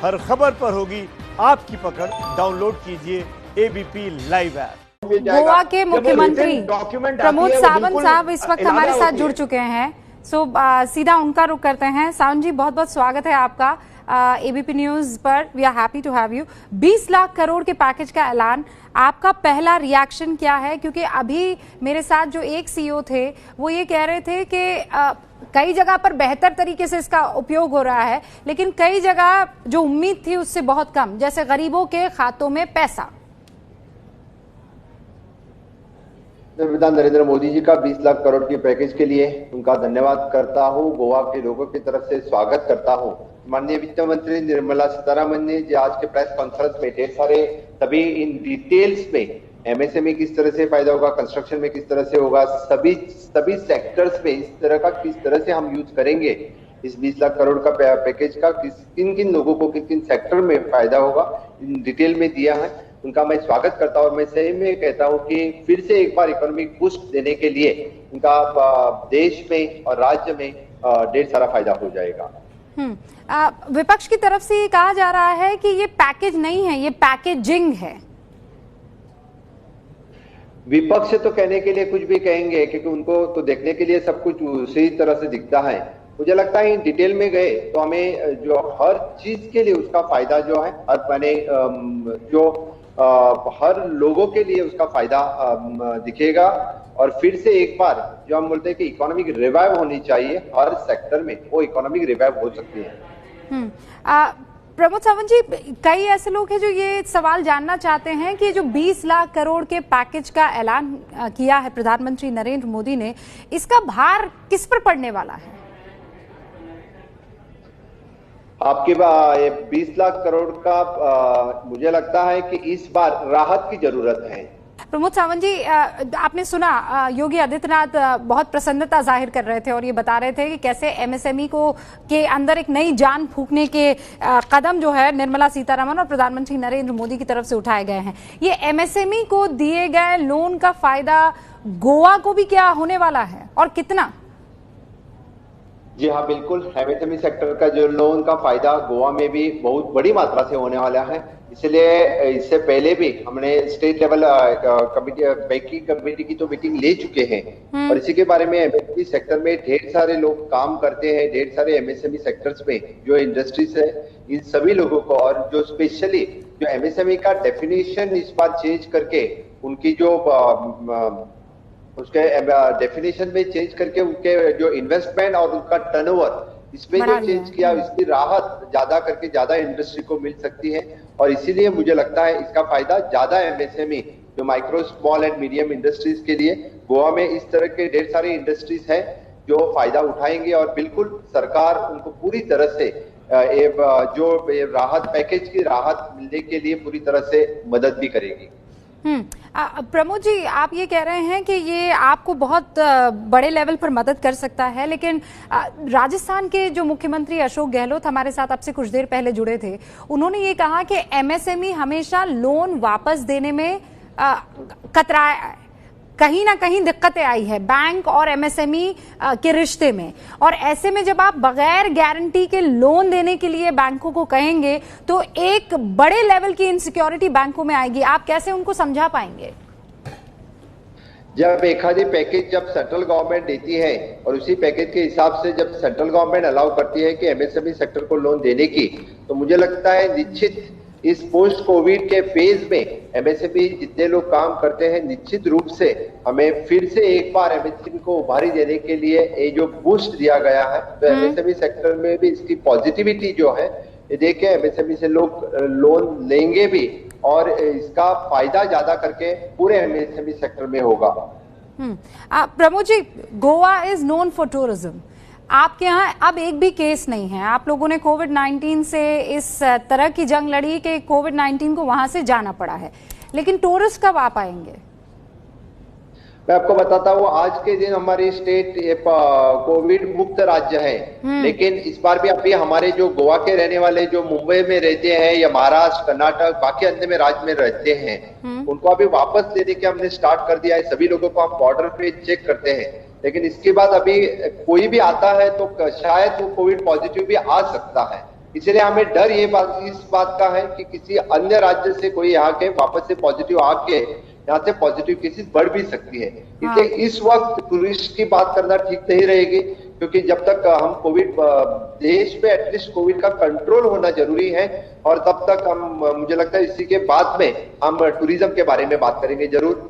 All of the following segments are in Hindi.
हर खबर पर होगी आपकी पकड़। डाउनलोड कीजिए एबीपी लाइव ऐप। गोवा के मुख्यमंत्री प्रमोद सावंत साहब इस वक्त हमारे साथ जुड़ चुके हैं। सीधा उनका रुख करते हैं। सावंत जी, बहुत बहुत स्वागत है आपका एबीपी न्यूज पर। We are happy to have you. 20 lakh crore के पैकेज का ऐलान, आपका पहला रिएक्शन क्या है? क्योंकि अभी मेरे साथ जो एक सीईओ थे वो ये कह रहे थे कि कई जगह पर बेहतर तरीके से इसका उपयोग हो रहा है, लेकिन कई जगह जो उम्मीद थी उससे बहुत कम, जैसे गरीबों के खातों में पैसा। प्रधानमंत्री नरेंद्र मोदी जी का 20 लाख करोड़ के पैकेज के लिए उनका धन्यवाद करता हूं। गोवा के लोगों की तरफ से स्वागत करता हूं। माननीय वित्त मंत्री निर्मला सीतारमण ने आज के प्रेस कॉन्फ्रेंस में ढेर सारे सभी इन डिटेल्स में एमएसएमई किस तरह से फायदा होगा, कंस्ट्रक्शन में किस तरह से होगा, सभी सेक्टर्स में इस तरह का किस तरह से हम यूज करेंगे, इस 20 लाख करोड़ का पैकेज का किन किन लोगों को किन किन सेक्टर में फायदा होगा, इन डिटेल में दिया है। उनका मैं स्वागत करता हूं और मैं सही में कहता हूं कि फिर से एक बार इकोनॉमिक बूस्ट देने के लिए उनका देश में और राज्य में ढेर सारा फायदा हो जाएगा। विपक्ष की तरफ से ये कहा जा रहा है कि ये पैकेज नहीं है, ये पैकेजिंग है। विपक्ष तो कहने के लिए कुछ भी कहेंगे, क्योंकि उनको तो देखने के लिए सब कुछ उसी तरह से दिखता है। मुझे लगता है इन डिटेल में गए तो हमें जो हर चीज के लिए उसका फायदा जो है, हर लोगों के लिए उसका फायदा दिखेगा। और फिर से एक बार जो हम बोलते हैं कि इकोनॉमिक रिवाइव होनी चाहिए हर सेक्टर में, वो इकोनॉमिक रिवाइव हो सकती है। प्रमोद सावंत जी, कई ऐसे लोग हैं जो ये सवाल जानना चाहते हैं कि जो 20 लाख करोड़ के पैकेज का ऐलान किया है प्रधानमंत्री नरेंद्र मोदी ने, इसका भार किस पर पड़ने वाला है? आपके 20 लाख करोड़ का मुझे लगता है कि इस बार राहत की जरूरत है। प्रमोद सावंत जी, आपने सुना योगी आदित्यनाथ बहुत प्रसन्नता जाहिर कर रहे थे और ये बता रहे थे कि कैसे एमएसएमई को के अंदर एक नई जान फूंकने के कदम जो है निर्मला सीतारमण और प्रधानमंत्री नरेंद्र मोदी की तरफ से उठाए गए हैं। ये एमएसएमई को दिए गए लोन का फायदा गोवा को भी क्या होने वाला है और कितना? जी हाँ, बिल्कुल। एमएसएमई सेक्टर का जो लोन का फायदा गोवा में भी बहुत बड़ी मात्रा से होने वाला है। इसलिए इससे पहले भी हमने state level committee, banking committee की तो मीटिंग ले चुके हैं और इसी के बारे में एमएसएमई सेक्टर में ढेर सारे लोग काम करते हैं, ढेर सारे एमएसएमई सेक्टर्स में जो इंडस्ट्रीज है, इन सभी लोगों को, और जो स्पेशली जो एमएसएमई का डेफिनेशन इस बार चेंज करके उनकी जो उसके डेफिनेशन में चेंज करके उनके जो इन्वेस्टमेंट और उनका टर्नओवर इसमें जो चेंज किया, इसकी राहत ज्यादा करके ज्यादा इंडस्ट्री को मिल सकती है। और इसीलिए मुझे लगता है इसका फायदा ज्यादा एमएसएमई जो micro small and medium industries के लिए, गोवा में इस तरह के ढेर सारे इंडस्ट्रीज हैं जो फायदा उठाएंगे और बिल्कुल सरकार उनको पूरी तरह से जो राहत पैकेज की राहत मिलने के लिए पूरी तरह से मदद भी करेगी। प्रमोद जी, आप ये कह रहे हैं कि ये आपको बहुत बड़े लेवल पर मदद कर सकता है, लेकिन राजस्थान के जो मुख्यमंत्री अशोक गहलोत हमारे साथ आपसे कुछ देर पहले जुड़े थे, उन्होंने ये कहा कि एमएसएमई हमेशा लोन वापस देने में कतराया है, कहीं ना कहीं दिक्कतें आई है बैंक और एमएसएमई के रिश्ते में, और ऐसे में जब आप बगैर गारंटी के लोन देने के लिए बैंकों को कहेंगे तो एक बड़े लेवल की इनसिक्योरिटी बैंकों में आएगी। आप कैसे उनको समझा पाएंगे? जब एक आधी पैकेज जब सेंट्रल गवर्नमेंट देती है और उसी पैकेज के हिसाब से जब सेंट्रल गवर्नमेंट अलाउ करती है कि एमएसएमई सेक्टर को लोन देने की, तो मुझे लगता है निश्चित इस पोस्ट कोविड के फेज में एमएसएमई जितने लोग काम करते हैं, निश्चित रूप से हमें फिर से एक बार एमएसएमई को उभारी देने के लिए ये जो बूस्ट दिया गया है, तो एमएसएमई सेक्टर में भी इसकी पॉजिटिविटी जो है, ये देख के एमएसएमई से लोग लोन लेंगे भी और इसका फायदा ज्यादा करके पूरे एमएसएमई सेक्टर में होगा। Pramod ji, Goa is known for tourism. आपके यहाँ अब एक भी केस नहीं है। आप लोगों ने कोविड-19 से इस तरह की जंग लड़ी कि कोविड-19 को वहां से जाना पड़ा है, लेकिन टूरिस्ट कब आ पाएंगे? मैं आपको बताता हूँ, आज के दिन हमारी स्टेट कोविड मुक्त राज्य है, लेकिन इस बार भी अभी हमारे जो गोवा के रहने वाले जो मुंबई में रहते हैं या महाराष्ट्र, कर्नाटक, बाकी अन्य में राज्य में रहते हैं, उनको अभी वापस लेने के हमने स्टार्ट कर दिया है। सभी लोगों को हम बॉर्डर पे चेक करते हैं, लेकिन इसके बाद अभी कोई भी आता है तो शायद वो कोविड पॉजिटिव भी आ सकता है। इसलिए हमें डर इस बात का है कि किसी अन्य राज्य से कोई यहाँ के वापस से पॉजिटिव आके यहाँ से पॉजिटिव केसेस बढ़ भी सकती है। इसलिए इस वक्त टूरिस्ट की बात करना ठीक नहीं रहेगी, क्योंकि जब तक हम कोविड देश में एटलीस्ट कोविड का कंट्रोल होना जरूरी है, और तब तक हम मुझे लगता है इसी के बाद में हम टूरिज्म के बारे में बात करेंगे जरूर।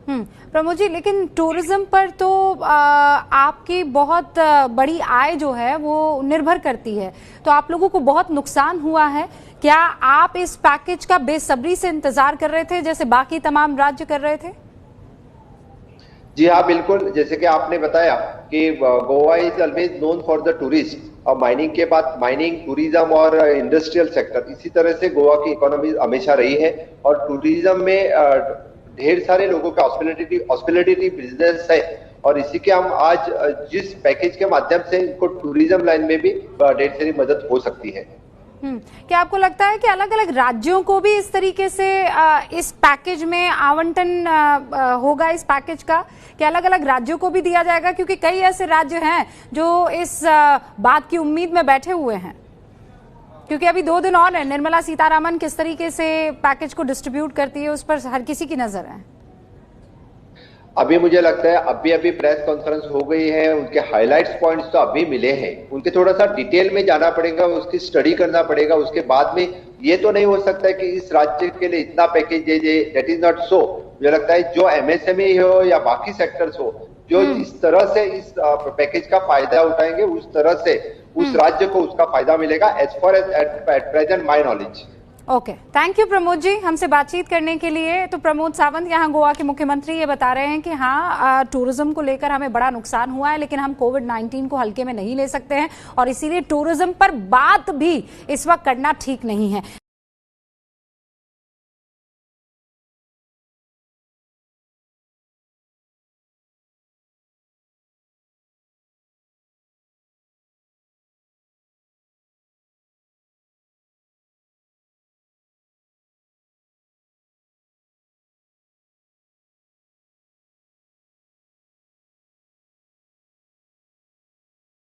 प्रमोद जी, लेकिन टूरिज्म पर तो आपकी बहुत बड़ी आय जो है वो निर्भर करती है, तो आप लोगों को बहुत नुकसान हुआ है। क्या आप इस पैकेज का बेसब्री से इंतजार कर रहे थे जैसे बाकी तमाम राज्य कर रहे थे? जी हाँ, बिल्कुल। जैसे कि आपने बताया कि Goa is always known for the tourist, और माइनिंग के बाद माइनिंग, टूरिज्म और इंडस्ट्रियल सेक्टर, इसी तरह से गोवा की इकोनॉमी हमेशा रही है। और टूरिज्म में ढेर सारे लोगों का हॉस्पिटैलिटी बिजनेस है, और इसी के हम आज जिस पैकेज के माध्यम से इनको टूरिज्म लाइन में भी ढेर सारी मदद हो सकती है। क्या आपको लगता है कि अलग अलग राज्यों को भी इस तरीके से इस पैकेज में आवंटन होगा इस पैकेज का, कि अलग अलग राज्यों को भी दिया जाएगा? क्योंकि कई ऐसे राज्य हैं जो इस बात की उम्मीद में बैठे हुए हैं, क्योंकि अभी 2 दिन और है। निर्मला सीतारामन किस तरीके से पैकेज को डिस्ट्रीब्यूट करती है उस पर हर किसी की नजर है। अभी मुझे लगता है अभी प्रेस कॉन्फ्रेंस हो गई है, उनके हाइलाइट्स पॉइंट्स तो अभी मिले हैं, उनके थोड़ा सा डिटेल में जाना पड़ेगा, उसकी स्टडी करना पड़ेगा। उसके बाद में ये तो नहीं हो सकता है कि इस राज्य के लिए इतना package they, that is not so. मुझे लगता है जो एमएसएमई हो या बाकी सेक्टर्स हो, जो इस तरह से इस पैकेज का फायदा उठाएंगे, उस तरह से उस राज्य को उसका फायदा मिलेगा, as far as at present my knowledge. Okay, thank you Pramod ji हमसे बातचीत करने के लिए। तो प्रमोद सावंत यहाँ गोवा के मुख्यमंत्री ये बता रहे हैं कि हाँ, टूरिज्म को लेकर हमें बड़ा नुकसान हुआ है, लेकिन हम कोविड-19 को हल्के में नहीं ले सकते हैं, और इसीलिए टूरिज्म पर बात भी इस वक्त करना ठीक नहीं है।